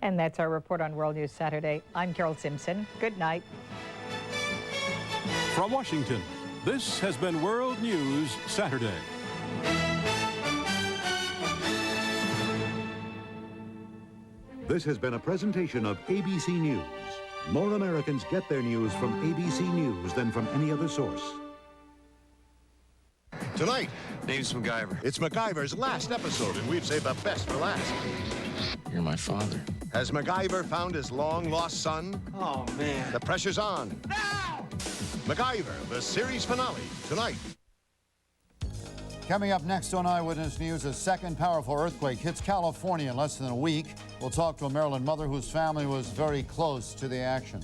And that's our report on World News Saturday. I'm Carol Simpson. Good night. From Washington, this has been World News Saturday. This has been a presentation of ABC News. More Americans get their news from ABC News than from any other source. Tonight, name's MacGyver. it's MacGyver's last episode, and we've saved the best for last. You're my father. Has MacGyver found his long-lost son? Oh, man. The pressure's on. No! MacGyver, the series finale, tonight. Coming up next on Eyewitness News, a second powerful earthquake hits California in less than a week. We'll talk to a Maryland mother whose family was very close to the action.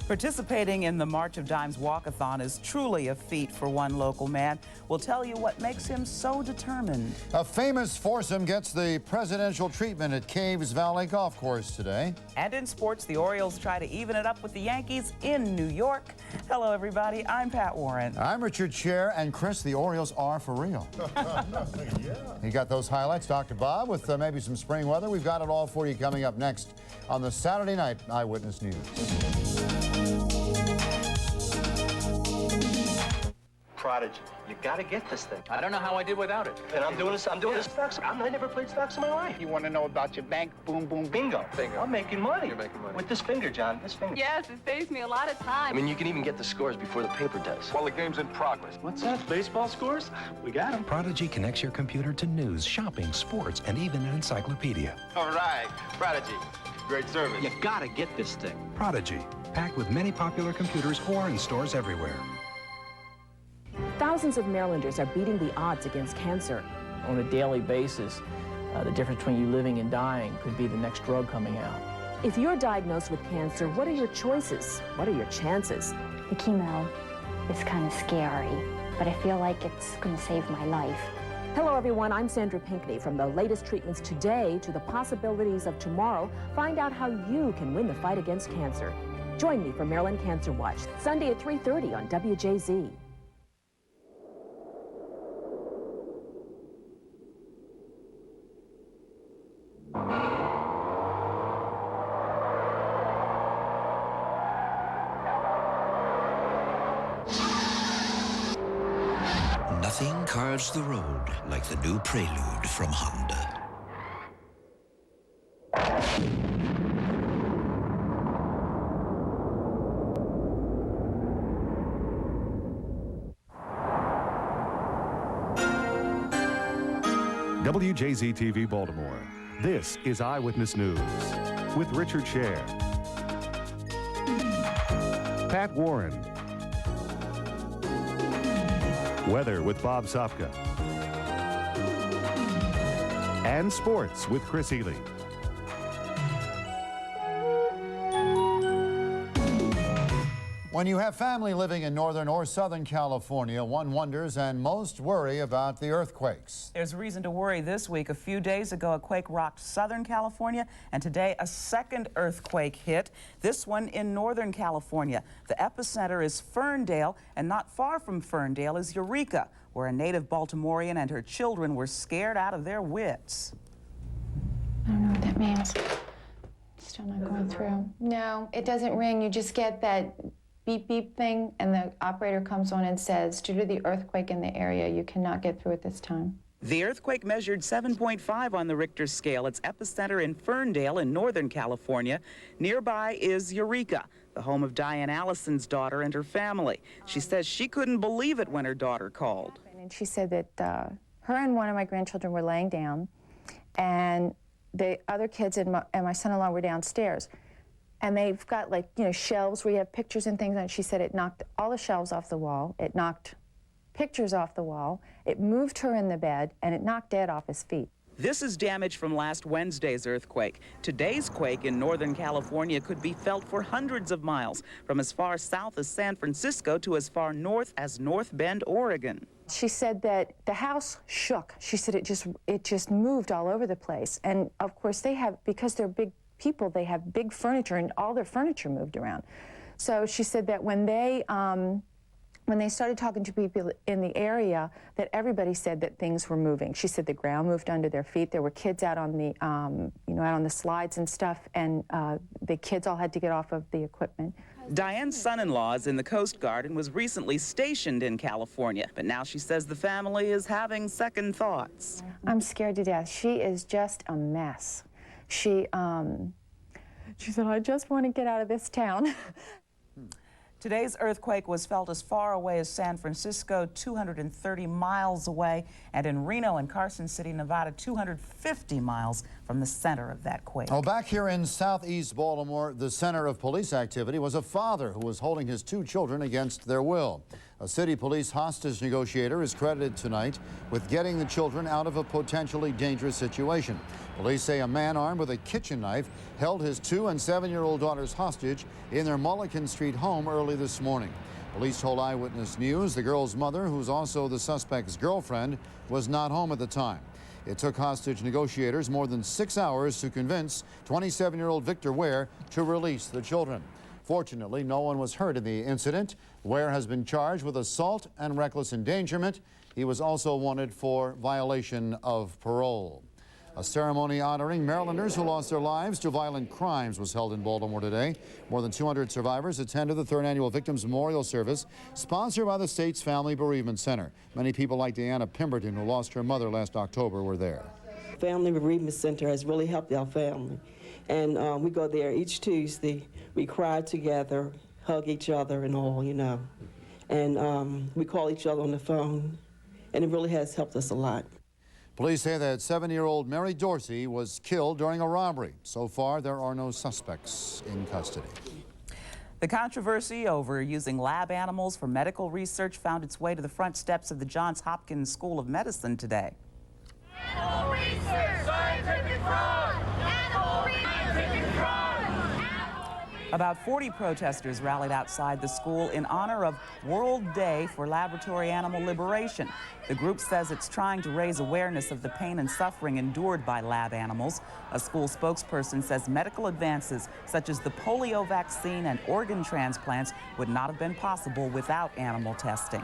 Participating in the March of Dimes Walkathon is truly a feat for one local man. We'll tell you what makes him so determined. A famous foursome gets the presidential treatment at Caves Valley Golf Course today. And in sports, the Orioles try to even it up with the Yankees in New York. Hello, everybody. I'm Pat Warren. I'm Richard Scher, and Chris, the Orioles are for real. Yeah. You got those highlights, Dr. Bob, with maybe some spring weather. We've got it all for you coming up next on the Saturday Night Eyewitness News. Prodigy. You gotta get this thing. I don't know how I did without it. And I'm doing this stocks. I never played stocks in my life. You want to know about your bank? Boom, boom, Bingo. Bingo. I'm making money. You're making money. With this finger, John. This finger. Yes, it saves me a lot of time. I mean, you can even get the scores before the paper does. While the game's in progress. What's that? Baseball scores? We got them. Prodigy connects your computer to news, shopping, sports, and even an encyclopedia. All right. Prodigy. Great service. You gotta get this thing. Prodigy, packed with many popular computers or in stores everywhere. Thousands of Marylanders are beating the odds against cancer. On a daily basis, the difference between you living and dying could be the next drug coming out. If you're diagnosed with cancer, what are your choices? What are your chances? The chemo is kind of scary, but I feel like it's going to save my life. Hello, everyone. I'm Sandra Pinckney. From the latest treatments today to the possibilities of tomorrow, find out how you can win the fight against cancer. Join me for Maryland Cancer Watch, Sunday at 3:30 on WJZ. Nothing carves the road like the new Prelude from Honda. WJZ-TV Baltimore. This is Eyewitness News with Richard Scher, Pat Warren, weather with Bob Sopka, and sports with Chris Healy. When you have family living in Northern or Southern California, one wonders and most worry about the earthquakes. There's reason to worry this week. A few days ago, a quake rocked Southern California, and today a second earthquake hit, this one in Northern California. The epicenter is Ferndale, and not far from Ferndale is Eureka, where a native Baltimorean and her children were scared out of their wits. I don't know what that means. Still not going through. No, it doesn't ring. You just get that beep beep thing, and the operator comes on and says, due to the earthquake in the area, you cannot get through at this time. The earthquake measured 7.5 on the Richter scale. Its epicenter in Ferndale in Northern California. Nearby is Eureka, the home of Diane Allison's daughter and her family. She says she couldn't believe it when her daughter called. And she said that her and one of my grandchildren were laying down, and the other kids and my son-in-law were downstairs. And they've got, like, you know, shelves where you have pictures and things, and she said it knocked all the shelves off the wall, it knocked pictures off the wall, it moved her in the bed, and it knocked Dad off his feet. This is damage from last Wednesday's earthquake. Today's quake in Northern California could be felt for hundreds of miles, from as far south as San Francisco to as far north as North Bend, Oregon. She said that the house shook. She said it just moved all over the place. And of course they have, because they're big people, they have big furniture, and all their furniture moved around. So she said that when they when they started talking to people in the area, that everybody said that things were moving. She said the ground moved under their feet. There were kids out on the, out on the slides and stuff, and the kids all had to get off of the equipment. Diane's son-in-law is in the Coast Guard and was recently stationed in California, but now she says the family is having second thoughts. I'm scared to death. She is just a mess. She said, I just want to get out of this town. Today's earthquake was felt as far away as San Francisco, 230 miles away, and in Reno and Carson City, Nevada, 250 miles from the center of that quake. Oh, back here in southeast Baltimore, the center of police activity was a father who was holding his 2 children against their will. A city police hostage negotiator is credited tonight with getting the children out of a potentially dangerous situation. Police say a man armed with a kitchen knife held his 2- and 7-year-old daughters hostage in their Mulliken Street home early this morning. Police told Eyewitness News the girl's mother, who's also the suspect's girlfriend, was not home at the time. It took hostage negotiators more than 6 hours to convince 27-year-old Victor Ware to release the children. Fortunately, no one was hurt in the incident. Ware has been charged with assault and reckless endangerment. He was also wanted for violation of parole. A ceremony honoring Marylanders who lost their lives to violent crimes was held in Baltimore today. More than 200 survivors attended the 3rd annual Victims Memorial Service, sponsored by the state's Family Bereavement Center. Many people like Deanna Pemberton, who lost her mother last October, were there. Family Bereavement Center has really helped our family. And we go there each Tuesday. We cry together, hug each other and all, you know. And we call each other on the phone. And it really has helped us a lot. Police say that 7-year-old Mary Dorsey was killed during a robbery. So far, there are no suspects in custody. The controversy over using lab animals for medical research found its way to the front steps of the Johns Hopkins School of Medicine today. Animal research! Scientific fraud! Animal research! Scientific fraud! About 40 protesters rallied outside the school in honor of World Day for Laboratory Animal Liberation. The group says it's trying to raise awareness of the pain and suffering endured by lab animals. A school spokesperson says medical advances such as the polio vaccine and organ transplants would not have been possible without animal testing.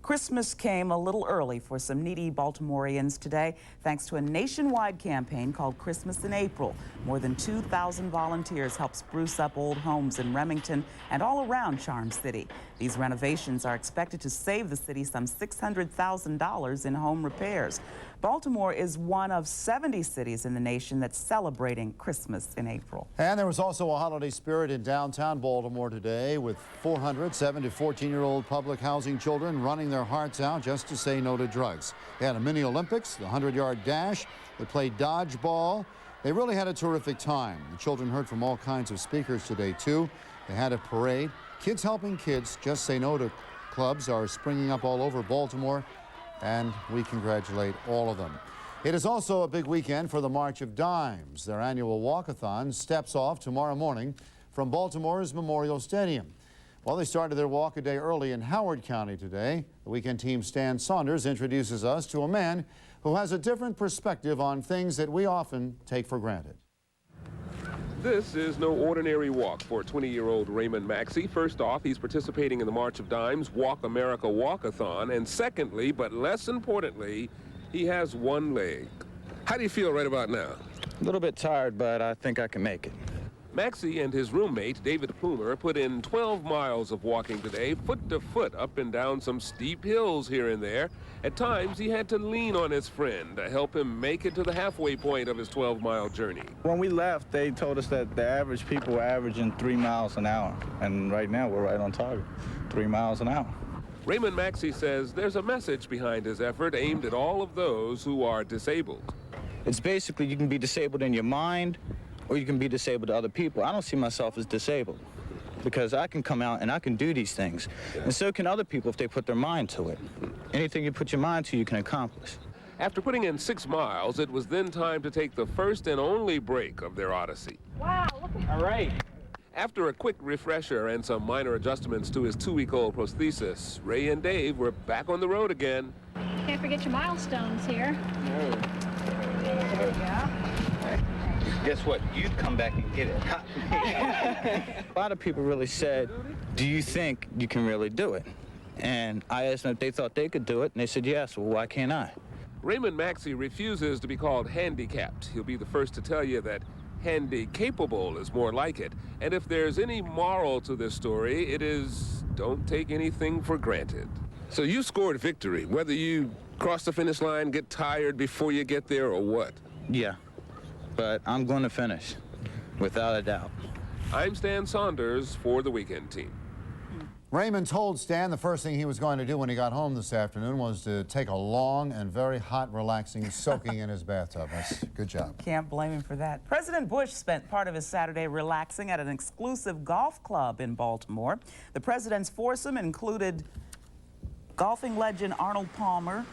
Christmas came a little early for some needy Baltimoreans today, thanks to a nationwide campaign called Christmas in April. More than 2,000 volunteers helped spruce up old homes in Remington and all around Charm City. These renovations are expected to save the city some $600,000 in home repairs. Baltimore is one of 70 cities in the nation that's celebrating Christmas in April. And there was also a holiday spirit in downtown Baltimore today, with 400 7 to 14-year-old public housing children running their hearts out just to say no to drugs. They had a mini Olympics, the 100-yard dash. They played dodgeball. They really had a terrific time. The children heard from all kinds of speakers today, too. They had a parade. Kids Helping Kids Just Say No to clubs are springing up all over Baltimore, and we congratulate all of them. It is also a big weekend for the March of Dimes. Their annual walkathon steps off tomorrow morning from Baltimore's Memorial Stadium. Well, they started their walk a day early in Howard County today. The weekend team Stan Saunders introduces us to a man who has a different perspective on things that we often take for granted. This is no ordinary walk for 20-year-old Raymond Maxey. First off, he's participating in the March of Dimes Walk America Walkathon. And secondly, but less importantly, he has one leg. How do you feel right about now? A little bit tired, but I think I can make it. Maxey and his roommate, David Plumer, put in 12 miles of walking today, foot to foot, up and down some steep hills here and there. At times, he had to lean on his friend to help him make it to the halfway point of his 12-mile journey. When we left, they told us that the average people were averaging 3 miles an hour. And right now, we're right on target, 3 miles an hour. Raymond Maxey says there's a message behind his effort aimed at all of those who are disabled. It's basically you can be disabled in your mind, or you can be disabled to other people. I don't see myself as disabled because I can come out and I can do these things. And so can other people if they put their mind to it. Anything you put your mind to, you can accomplish. After putting in 6 miles, it was then time to take the first and only break of their odyssey. Wow, look at All right. After a quick refresher and some minor adjustments to his 2-week-old prosthesis, Ray and Dave were back on the road again. Can't forget your milestones here. There we go. Guess what? You'd come back and get it. A lot of people really said, do you think you can really do it? And I asked them if they thought they could do it, and they said yes. Well, why can't I? Raymond Maxey refuses to be called handicapped. He'll be the first to tell you that handy-capable is more like it. And if there's any moral to this story, it is don't take anything for granted. So you scored victory, whether you cross the finish line, get tired before you get there, or what? Yeah, but I'm going to finish, without a doubt. I'm Stan Saunders for the Weekend Team. Raymond told Stan the first thing he was going to do when he got home this afternoon was to take a long and very hot, relaxing soaking in his bathtub. That's good job. Can't blame him for that. President Bush spent part of his Saturday relaxing at an exclusive golf club in Baltimore. The president's foursome included golfing legend Arnold Palmer,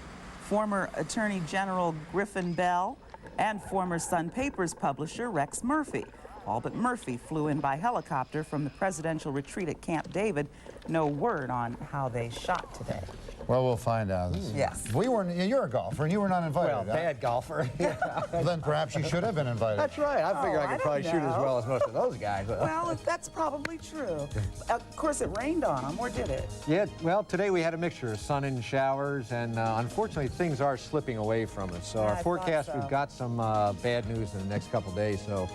former Attorney General Griffin Bell, and former Sun Papers publisher Rex Murphy. All but Murphy flew in by helicopter from the presidential retreat at Camp David. No word on how they shot today. Well, we'll find out. Yes. We weren't. You're a golfer, and you were not invited. Well, bad golfer. Well, then perhaps you should have been invited. That's right. I figure I could probably shoot as well as most of those guys. Well, that's probably true. Of course, it rained on them, or did it? Yeah, well, today we had a mixture of sun and showers, and unfortunately, things are slipping away from us. So our forecast, we've got some bad news in the next couple days, so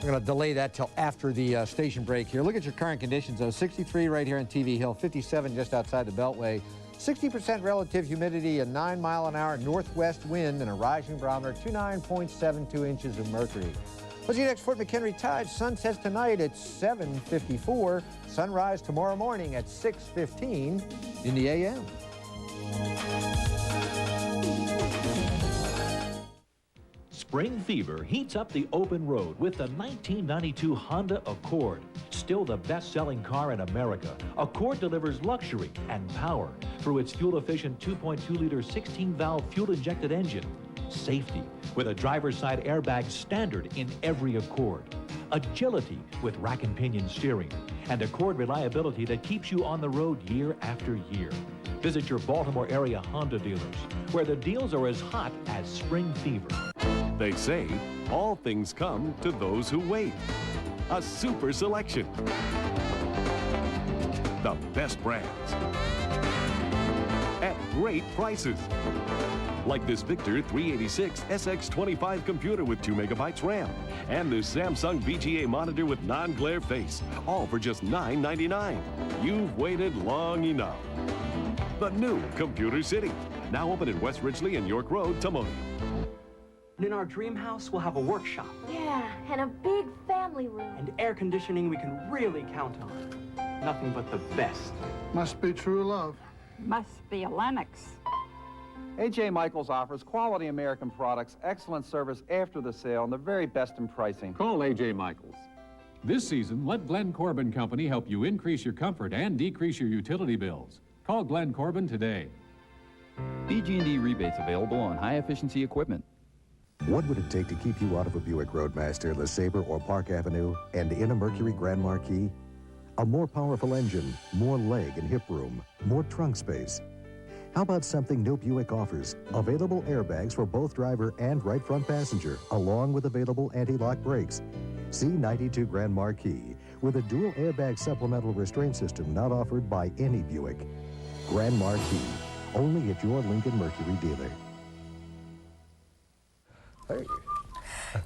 we're going to delay that till after the station break here. Look at your current conditions, though. 63 right here on TV Hill, 57 just outside the Beltway, 60% relative humidity, a 9-mile-an-hour northwest wind, and a rising barometer, 29.72 inches of mercury. Let's see next Fort McHenry Tide. Sunsets tonight at 7:54. Sunrise tomorrow morning at 6:15 in the a.m. Spring fever heats up the open road with the 1992 Honda Accord. Still the best-selling car in America, Accord delivers luxury and power through its fuel-efficient 2.2-liter 16-valve fuel-injected engine. Safety with a driver's side airbag standard in every Accord. Agility with rack and pinion steering. And Accord reliability that keeps you on the road year after year. Visit your Baltimore area Honda dealers, where the deals are as hot as spring fever. They say all things come to those who wait. A super selection. The best brands. At great prices. Like this Victor 386 SX25 computer with 2 megabytes RAM. And this Samsung VGA monitor with non-glare face. All for just $9.99. You've waited long enough. The new Computer City. Now open in West Ridgely and York Road, Timonium. In our dream house, we'll have a workshop. Yeah, and a big family room. And air conditioning we can really count on. Nothing but the best. Must be true love. Must be a Lennox. A.J. Michaels offers quality American products, excellent service after the sale, and the very best in pricing. Call A.J. Michaels. This season, let Glenn Corbin Company help you increase your comfort and decrease your utility bills. Call Glenn Corbin today. BG&E rebates available on high-efficiency equipment. What would it take to keep you out of a Buick Roadmaster, LeSabre, or Park Avenue and in a Mercury Grand Marquis? A more powerful engine, more leg and hip room, more trunk space. How about something new Buick offers? Available airbags for both driver and right front passenger, along with available anti-lock brakes. C92 Grand Marquis, with a dual airbag supplemental restraint system not offered by any Buick. Grand Marquis, only at your Lincoln Mercury dealer.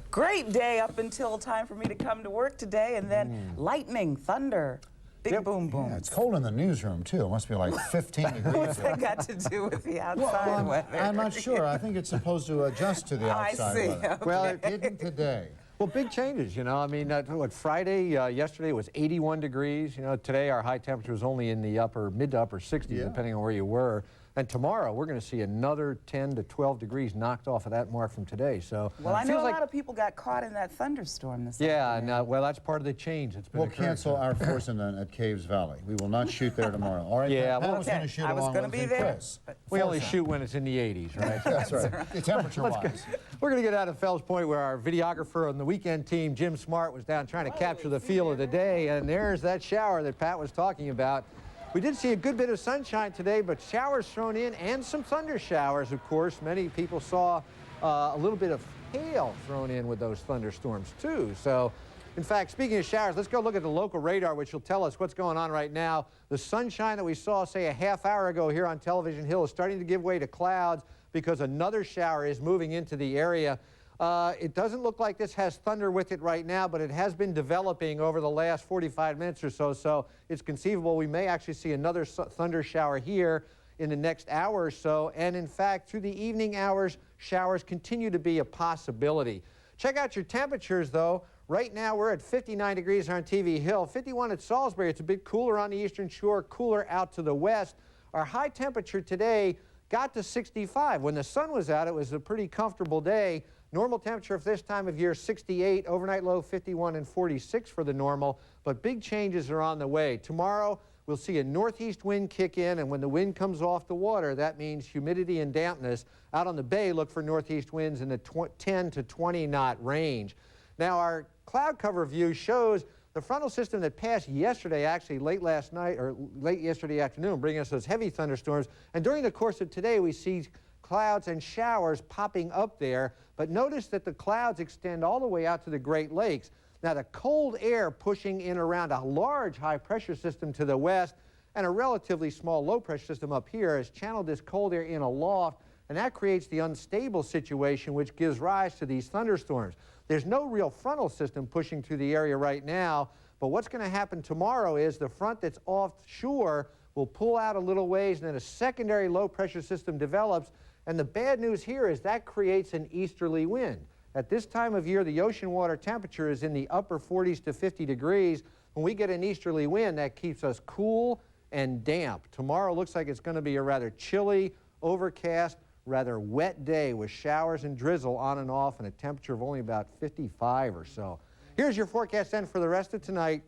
Great day up until time for me to come to work today, and then lightning, thunder, big boom boom. Yeah, it's cold in the newsroom, too. It must be like 15 degrees. What's that got to do with the outside weather? I'm not sure. I think it's supposed to adjust to the outside I see. weather. Okay. Well, it didn't today. Well, big changes, you know. I mean, Friday, yesterday was 81 degrees. You know, today our high temperature was only in the mid to upper 60s, depending on where you were. And tomorrow, we're going to see another 10 to 12 degrees knocked off of that mark from today. So, well, I know a lot of people got caught in that thunderstorm this afternoon. and well, that's part of the change that's been We'll occurring. cancel our force at Caves Valley. We will not shoot there tomorrow. All right? Yeah, Pat was going to shoot I was along going to with be us, there. Chris. We only shoot when it's in the 80s, right? That's right. Temperature-wise. We're going to get out of Fells Point, where our videographer on the weekend team, Jim Smart, was down trying to capture the feel of the day. And there's that shower that Pat was talking about. We did see a good bit of sunshine today, but showers thrown in and some thunder showers, of course. Many people saw a little bit of hail thrown in with those thunderstorms, too. So In fact, speaking of showers, let's go look at the local radar, which will tell us what's going on right now. The sunshine that we saw, say, a half hour ago here on Television Hill is starting to give way to clouds because another shower is moving into the area. It doesn't look like this has thunder with it right now, but it has been developing over the last 45 minutes or so, so it's conceivable we may actually see another thunder shower here in the next hour or so. And in fact, through the evening hours, showers continue to be a possibility. Check out your temperatures, though. Right now, we're at 59 degrees here on TV Hill, 51 at Salisbury. It's a bit cooler on the eastern shore, cooler out to the west. Our high temperature today got to 65. When the sun was out, it was a pretty comfortable day. Normal temperature for this time of year, 68. Overnight low, 51 and 46 for the normal. But big changes are on the way. Tomorrow, we'll see a northeast wind kick in, and when the wind comes off the water, that means humidity and dampness. Out on the bay, look for northeast winds in the 10 to 20 knot range. Now, our cloud cover view shows the frontal system that passed yesterday, actually late last night or late yesterday afternoon, bringing us those heavy thunderstorms. And during the course of today, we see clouds and showers popping up there. But notice that the clouds extend all the way out to the Great Lakes. Now, the cold air pushing in around a large high-pressure system to the west and a relatively small low-pressure system up here has channeled this cold air in aloft, and that creates the unstable situation which gives rise to these thunderstorms. There's no real frontal system pushing through the area right now, but what's going to happen tomorrow is the front that's offshore will pull out a little ways, and then a secondary low-pressure system develops, and the bad news here is that creates an easterly wind. At this time of year, the ocean water temperature is in the upper 40s to 50 degrees. When we get an easterly wind, that keeps us cool and damp. Tomorrow looks like it's going to be a rather chilly, overcast, rather wet day with showers and drizzle on and off and a temperature of only about 55 or so. Here's your forecast then for the rest of tonight.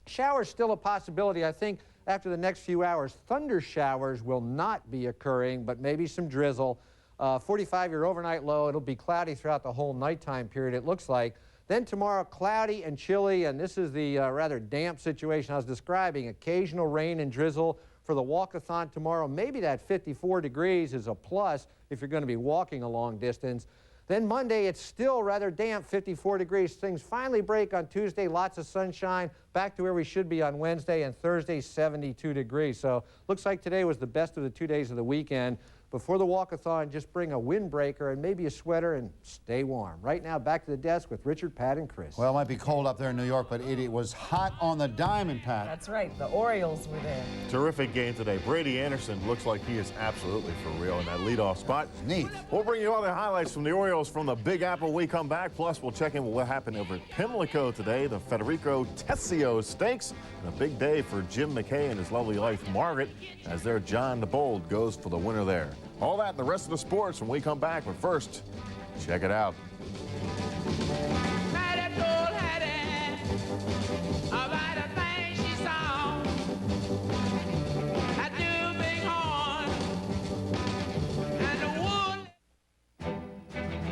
Showers still a possibility. I think after the next few hours, thunder showers will not be occurring, but maybe some drizzle. 45 your overnight low. It'll be cloudy throughout the whole nighttime period, it looks like. Then tomorrow, cloudy and chilly, and this is the rather damp situation I was describing. Occasional rain and drizzle for the walkathon tomorrow. Maybe that 54 degrees is a plus if you're going to be walking a long distance. Then Monday, it's still rather damp, 54 degrees. Things finally break on Tuesday, lots of sunshine, back to where we should be on Wednesday, and Thursday, 72 degrees. So looks like today was the best of the 2 days of the weekend. Before the walkathon, just bring a windbreaker and maybe a sweater and stay warm. Right now, back to the desk with Richard, Pat, and Chris. Well, it might be cold up there in New York, but it was hot on the diamond, Pat. That's right. The Orioles were there. Terrific game today. Brady Anderson looks like he is absolutely for real in that leadoff spot. Neat. We'll bring you other highlights from the Orioles from the Big Apple when we come back. Plus, we'll check in with what happened over at Pimlico today. The Federico Tessio Stakes. And a big day for Jim McKay and his lovely wife, Margaret, as their John the Bold goes for the winner there. All that and the rest of the sports when we come back. But first, check it out.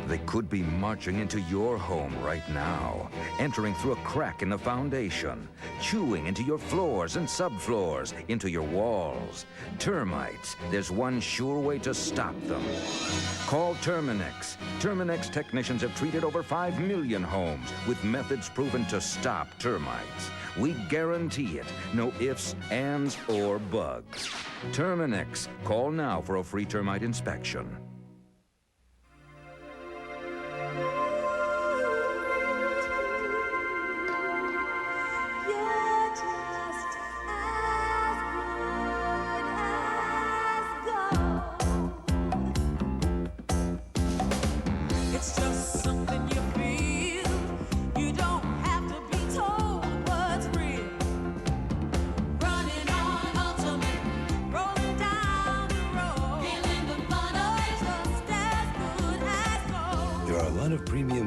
They could be marching into your home right now, entering through a crack in the foundation, chewing into your floors and subfloors, into your walls. Termites, there's one sure way to stop them. Call Terminix. Terminix technicians have treated over 5 million homes with methods proven to stop termites. We guarantee it. No ifs, ands, or bugs. Terminix. Call now for a free termite inspection.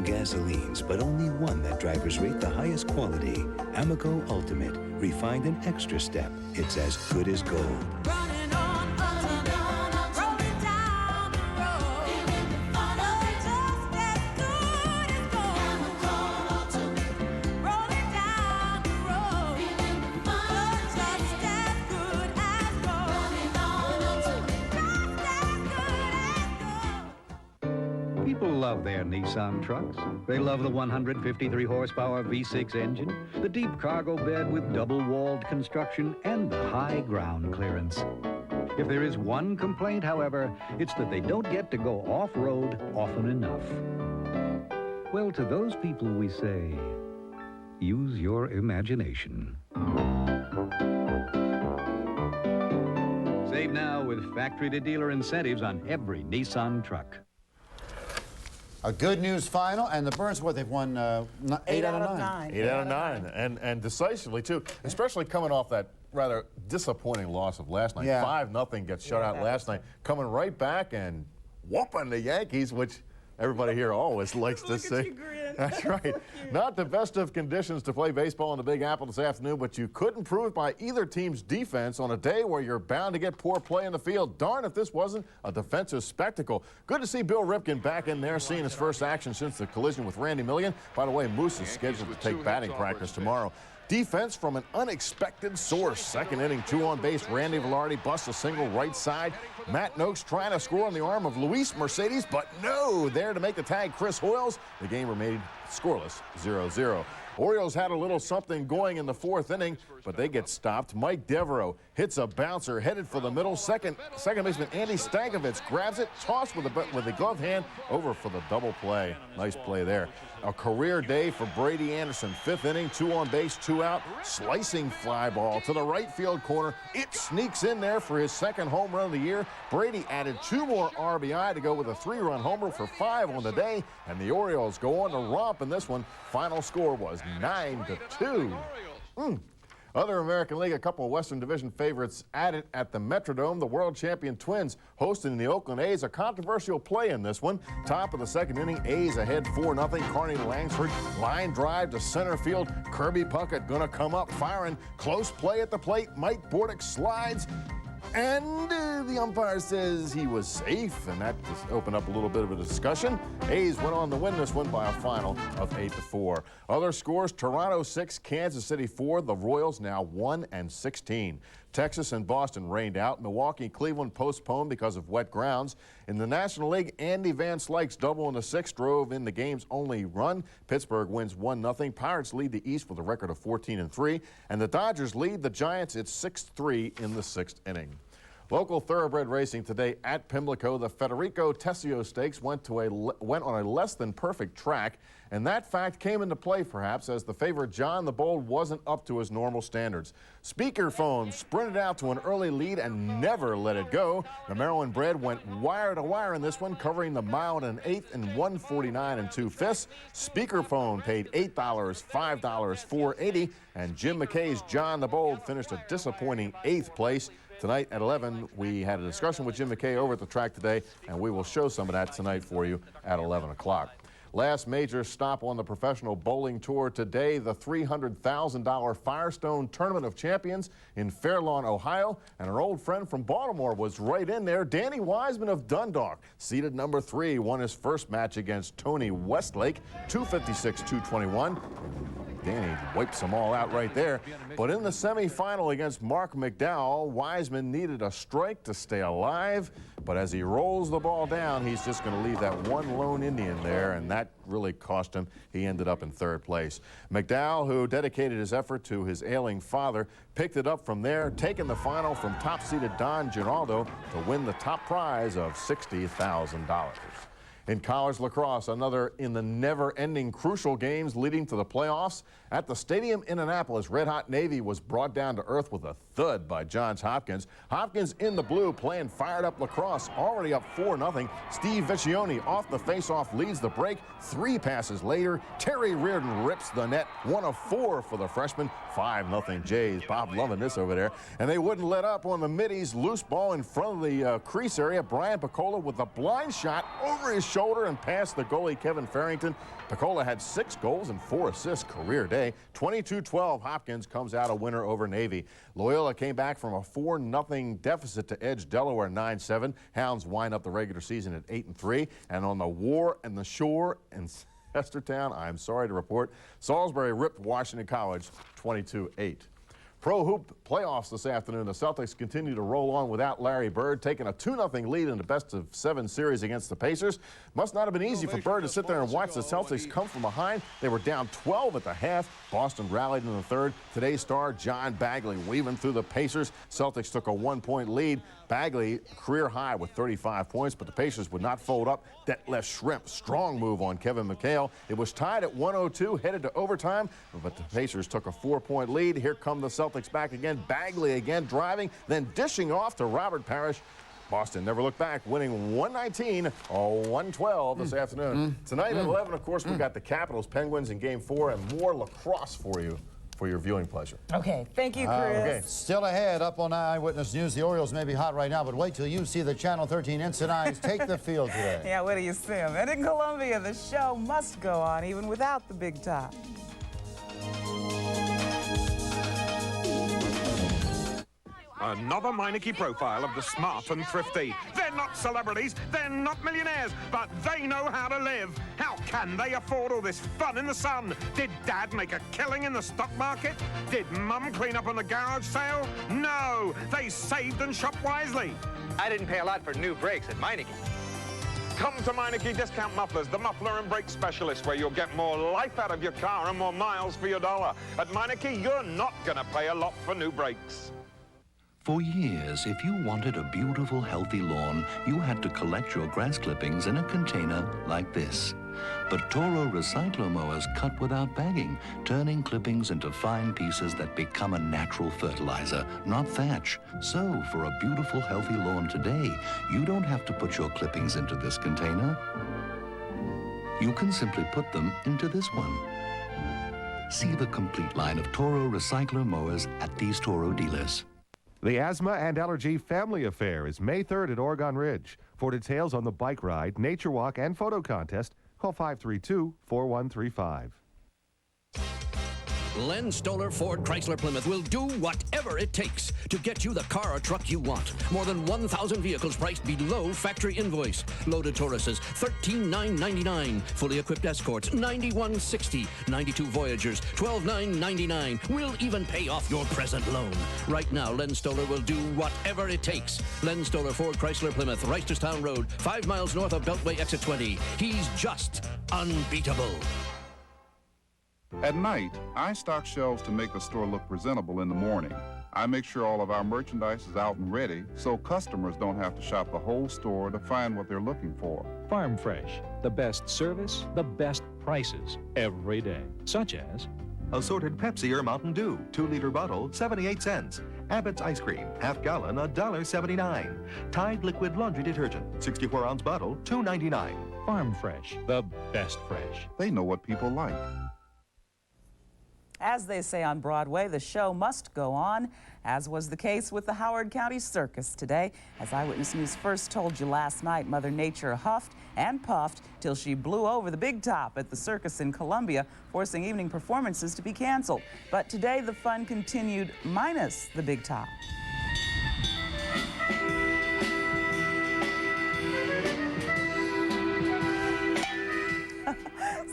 Gasolines, but only one that drivers rate the highest quality. Amoco Ultimate, refined an extra step. It's as good as gold. love their Nissan trucks. They love the 153 horsepower V6 engine, the deep cargo bed with double-walled construction, and the high ground clearance. If there is one complaint, however, it's that they don't get to go off-road often enough. Well, to those people we say, use your imagination. Save now with factory-to-dealer incentives on every Nissan truck. A good news final, and the Burnsworth, they've won 8 out of 9. 8 out of 9, and decisively, too, especially coming off that rather disappointing loss of last night. Yeah. 5-0 gets shut out last night. Coming right back and whooping the Yankees, which everybody here always likes to say. That's right. Not the best of conditions to play baseball in the Big Apple this afternoon, but you couldn't prove it by either team's defense on a day where you're bound to get poor play in the field. Darn if this wasn't a defensive spectacle. Good to see Bill Ripken back in there, seeing his first action since the collision with Randy Milligan. By the way, Moose is scheduled to take batting practice tomorrow. Defense from an unexpected source. Second inning, 2 on base. Randy Velarde busts a single right side. Matt Noakes trying to score on the arm of Luis Mercedes, but no. There to make the tag, Chris Hoyles. The game remained scoreless, 0-0. Orioles had a little something going in the 4th inning, but they get stopped. Mike Devereaux hits a bouncer headed for the middle. Second baseman Andy Stankovitz grabs it, tossed with the glove hand over for the double play. Nice play there. A career day for Brady Anderson. 5th inning, 2 on base, 2 out. Slicing fly ball to the right field corner. It sneaks in there for his 2nd home run of the year. Brady added 2 more RBI to go with a 3-run homer for 5 on the day. And the Orioles go on to romp in this one. Final score was 9-2. Other American League, a couple of Western Division favorites at it at the Metrodome. The world champion Twins hosting the Oakland A's. A controversial play in this one. Top of the 2nd inning, A's ahead 4-0. Carney Langsford, line drive to center field. Kirby Puckett gonna come up firing. Close play at the plate. Mike Bordick slides. And the umpire says he was safe, and that just opened up a little bit of a discussion. A's went on to win this one by a final of 8-4. Other scores, Toronto 6, Kansas City 4. The Royals now 1-16. Texas and Boston rained out. Milwaukee and Cleveland postponed because of wet grounds. In the National League, Andy Van Slyke's double in the 6th drove in the game's only run. Pittsburgh wins 1-0. Pirates lead the East with a record of 14-3. And the Dodgers lead the Giants. It's 6-3 in the 6th inning. Local thoroughbred racing today at Pimlico. The Federico Tessio Stakes went on a less than perfect track, and that fact came into play perhaps as the favorite John the Bold wasn't up to his normal standards. Speakerphone sprinted out to an early lead and never let it go. The Maryland bred went wire to wire in this one, covering the mile in an 1/8 and 1:49 2/5. Speakerphone paid $8, $5, $4.80, and Jim McKay's John the Bold finished a disappointing 8th place. Tonight at 11, we had a discussion with Jim McKay over at the track today, and we will show some of that tonight for you at 11 o'clock. Last major stop on the professional bowling tour today, the $300,000 Firestone Tournament of Champions in Fairlawn, Ohio. And our old friend from Baltimore was right in there. Danny Wiseman of Dundalk, seeded number 3, won his first match against Tony Westlake, 256-221. Danny wipes them all out right there. But in the semifinal against Mark McDowell, Wiseman needed a strike to stay alive. But as he rolls the ball down, he's just going to leave that one lone Indian there, and that really cost him. He ended up in 3rd place. McDowell, who dedicated his effort to his ailing father, picked it up from there, taking the final from top-seeded Don Giraldo to win the top prize of $60,000. In college lacrosse, another in the never-ending crucial games leading to the playoffs. At the stadium in Annapolis, Red Hot Navy was brought down to earth with a thud by Johns Hopkins. Hopkins in the blue playing fired-up lacrosse, already up 4-0. Steve Vecchione off the face-off leads the break. 3 passes later, Terry Reardon rips the net. 1 of 4 for the freshman. 5-0 Jays. Bob loving this over there. And they wouldn't let up on the middies. Loose ball in front of the crease area. Brian Picola with a blind shot over his shoulder and past the goalie Kevin Farrington. Picola had 6 goals and 4 assists career day. 22-12, Hopkins comes out a winner over Navy. Loyola came back from a 4-0 deficit to edge Delaware 9-7. Hounds wind up the regular season at 8-3. And on the War and the Shore in Chestertown, I'm sorry to report, Salisbury ripped Washington College 22-8. Pro Hoop playoffs this afternoon. The Celtics continue to roll on without Larry Bird, taking a 2-0 lead in the best-of-7 series against the Pacers. Must not have been easy for Bird to sit there and watch the Celtics come from behind. They were down 12 at the half. Boston rallied in the third. Today's star, John Bagley, weaving through the Pacers. Celtics took a 1-point lead. Bagley, career high with 35 points, but the Pacers would not fold up. Detlef Schrempf, strong move on Kevin McHale. It was tied at 102, headed to overtime, but the Pacers took a 4-point lead. Here come the Celtics back again. Bagley again driving, then dishing off to Robert Parrish. Boston never looked back, winning 119-112 this afternoon. Tonight at 11, of course, we've got the Capitals, Penguins in Game 4, and more lacrosse for you for your viewing pleasure. Okay, thank you, Chris. Okay. Still ahead up on Eyewitness News. The Orioles may be hot right now, but wait till you see the Channel 13 Instant Eyes take the field today. Yeah, what do you see? And in Columbia, the show must go on even without the big top. Another Meineke profile of the smart and thrifty. They're not celebrities, they're not millionaires, but they know how to live. How can they afford all this fun in the sun? Did Dad make a killing in the stock market? Did Mum clean up on the garage sale? No, they saved and shopped wisely. I didn't pay a lot for new brakes at Meineke. Come to Meineke Discount Mufflers, the muffler and brake specialist, where you'll get more life out of your car and more miles for your dollar. At Meineke, you're not gonna pay a lot for new brakes. For years, if you wanted a beautiful, healthy lawn, you had to collect your grass clippings in a container like this. But Toro Recycler mowers cut without bagging, turning clippings into fine pieces that become a natural fertilizer, not thatch. So, for a beautiful, healthy lawn today, you don't have to put your clippings into this container. You can simply put them into this one. See the complete line of Toro Recycler mowers at these Toro dealers. The Asthma and Allergy Family Affair is May 3rd at Oregon Ridge. For details on the bike ride, nature walk, and photo contest, call 532-4135. Len Stoller Ford Chrysler Plymouth will do whatever it takes to get you the car or truck you want. More than 1,000 vehicles priced below factory invoice. Loaded Tauruses, $13,999. Fully equipped Escorts, $91.60. 92 Voyagers, $12,999. We'll even pay off your present loan. Right now, Len Stoller will do whatever it takes. Len Stoller Ford Chrysler Plymouth, Reisterstown Road, 5 miles north of Beltway Exit 20. He's just unbeatable. At night, I stock shelves to make the store look presentable in the morning. I make sure all of our merchandise is out and ready so customers don't have to shop the whole store to find what they're looking for. Farm Fresh, the best service, the best prices every day. Such as assorted Pepsi or Mountain Dew, 2-liter bottle, 78 cents. Abbott's ice cream, half gallon, $1.79. Tide liquid laundry detergent, 64-ounce bottle, $2.99. Farm Fresh, the best fresh. They know what people like. As they say on Broadway, the show must go on, as was the case with the Howard County Circus today. As Eyewitness News first told you last night, Mother Nature huffed and puffed till she blew over the big top at the circus in Columbia, forcing evening performances to be canceled. But today the fun continued minus the big top.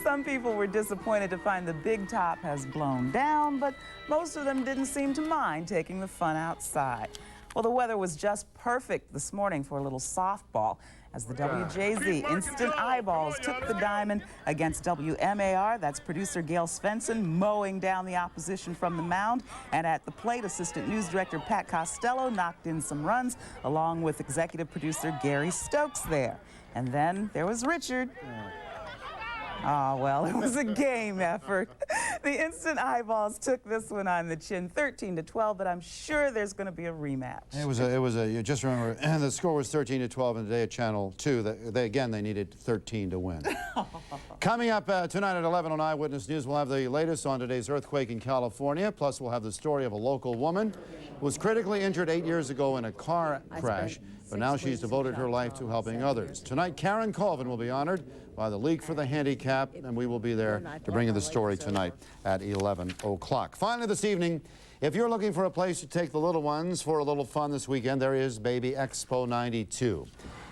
Some people were disappointed to find the big top has blown down, but most of them didn't seem to mind taking the fun outside. Well, the weather was just perfect this morning for a little softball as the WJZ Instant Eyeballs took the diamond against WMAR. That's producer Gail Svensson mowing down the opposition from the mound. And at the plate, Assistant News Director Pat Costello knocked in some runs, along with executive producer Gary Stokes there. And then there was Richard. Oh, well, it was a game effort. The Instant Eyeballs took this one on the chin, 13-12, but I'm sure there's going to be a rematch. You just remember, the score was 13-12, and today at Channel 2, they needed 13 to win. Coming up tonight at 11 on Eyewitness News, we'll have the latest on today's earthquake in California, plus we'll have the story of a local woman who was critically injured 8 years ago in a car crash, but now she's devoted her life to helping others. Tonight, Karen Colvin will be honored by the League for the Handicapped, and we will be there to bring you the story tonight at 11 o'clock. Finally this evening, if you're looking for a place to take the little ones for a little fun this weekend, there is Baby Expo 92.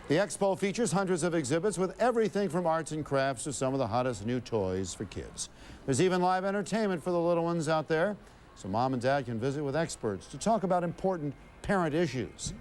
The expo features hundreds of exhibits with everything from arts and crafts to some of the hottest new toys for kids. There's even live entertainment for the little ones out there. so mom and dad can visit with experts to talk about important parent issues.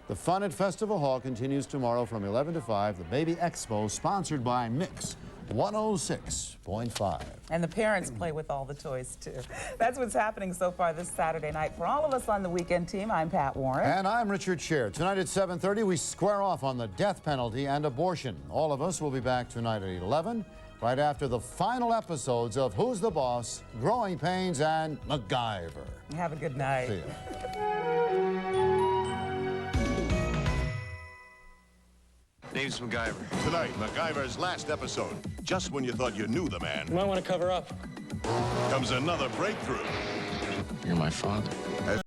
The fun at Festival Hall continues tomorrow from 11 to 5. The Baby Expo, sponsored by Mix 106.5. And the parents play with all the toys, too. That's what's happening so far this Saturday night. For all of us on the weekend team, I'm Pat Warren. And I'm Richard Scher. Tonight at 7:30, we square off on the death penalty and abortion. All of us will be back tonight at 11, right after the final episodes of Who's the Boss, Growing Pains, and MacGyver. Have a good night. See ya. Name's MacGyver. Tonight, MacGyver's last episode. Just when you thought you knew the man. You might want to cover up. Comes another breakthrough. You're my father.